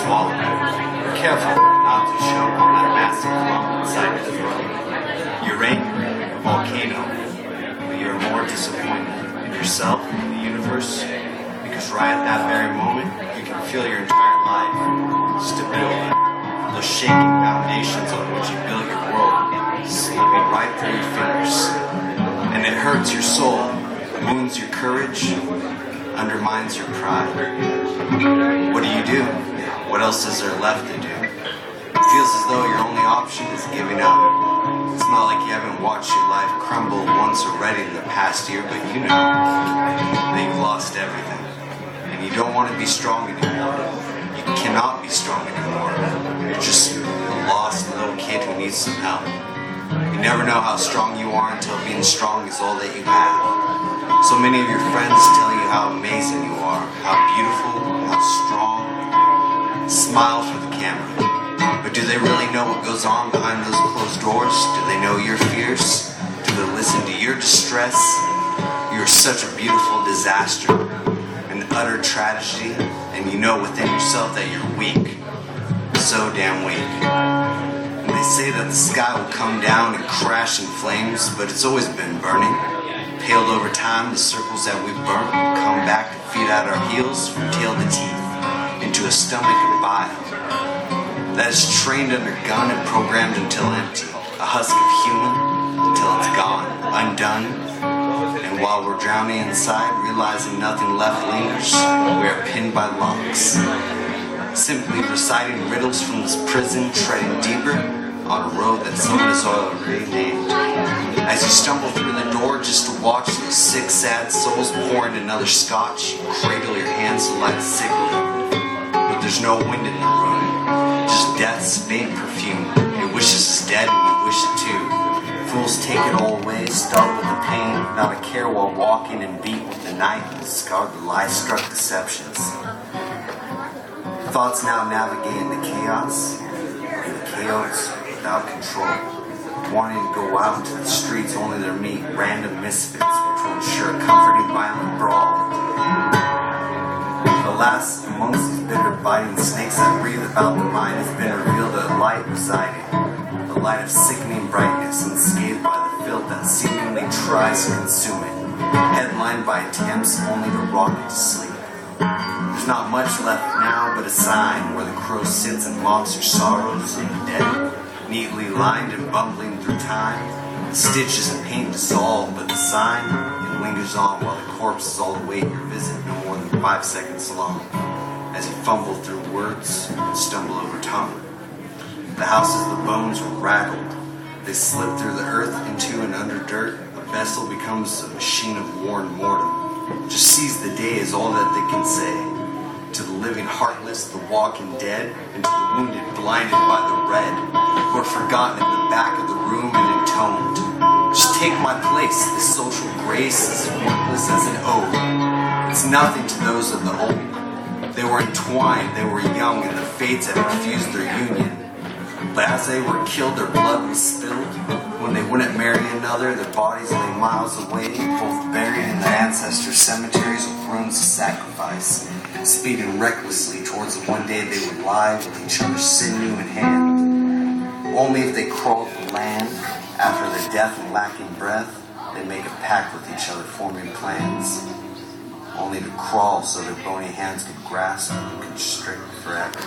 swallow it. Be careful not to choke on that massive lump inside your throat. You're angry, a volcano, but you're more disappointed in yourself and the universe, because right at that very moment, you can feel your entire life, stability, those shaking foundations on which you built your world, slipping right through your fingers. And it hurts your soul, wounds your courage, undermines your pride. What do? What else is there left to do? It feels as though your only option is giving up. It's not like you haven't watched your life crumble once already in the past year, but you know that you've lost everything. And you don't want to be strong anymore. You cannot be strong anymore. You're just a lost little kid who needs some help. You never know how strong you are until being strong is all that you have. So many of your friends tell you how amazing you are, how beautiful, how strong. Smile for the camera. But do they really know what goes on behind those closed doors? Do they know your fears? Do they listen to your distress? You're such a beautiful disaster, an utter tragedy, and you know within yourself that you're weak. So damn weak. And they say that the sky will come down and crash in flames, but it's always been burning. Paled over time, the circles that we burn come back to feed out our heels from tail to teeth into a stomach of bile that is trained under gun and programmed until empty, a husk of human until it's gone, undone. And while we're drowning inside, realizing nothing left lingers, we are pinned by locks, simply reciting riddles from this prison, treading deeper on a road that someone has already named. As you stumble through the door just to watch those sick, sad souls pour into another scotch, you cradle your hands to light a cigarette. But there's no wind in the room, just death's faint perfume. It wishes us dead and we wish it too. Fools take it all away, start with the pain, not a care while walking and beat with the night and scarred the lie-struck deceptions. Thoughts now navigating the chaos, and the chaos without control. Wanting to go out into the streets only to meet random misfits which will ensure a comforting violent brawl. Alas, amongst these bitter biting snakes that breathe about the mind has been revealed a light residing, a light of sickening brightness unscathed by the filth that seemingly tries to consume it, headlined by attempts only to rock it to sleep. There's not much left now but a sign where the crow sits and mocks your sorrows and dead. Neatly lined and bumbling through time, the stitches and paint dissolve, but the sign, it lingers on while the corpses all await your visit no more than 5 seconds long, as you fumble through words and stumble over tongue. The houses the bones were rattled, they slip through the earth into and under dirt, a vessel becomes a machine of war and mortem, just seize the day is all that they can say. To the living heartless, the walking dead, and to the wounded blinded by the red, who are forgotten in the back of the room and intoned. Just take my place, this social grace is worthless as an ode. It's nothing to those of the old. They were entwined, they were young, and the fates had refused their union. But as they were killed, their blood was spilled. When they wouldn't marry another, their bodies lay miles away, both buried in their ancestors' cemeteries with ruins of sacrifice, speeding recklessly towards the one day they would lie with each other's sinew in hand. Only if they crawled the land, after their death and lacking breath, they'd make a pact with each other, forming plans. Only to crawl so their bony hands could grasp and constrict forever.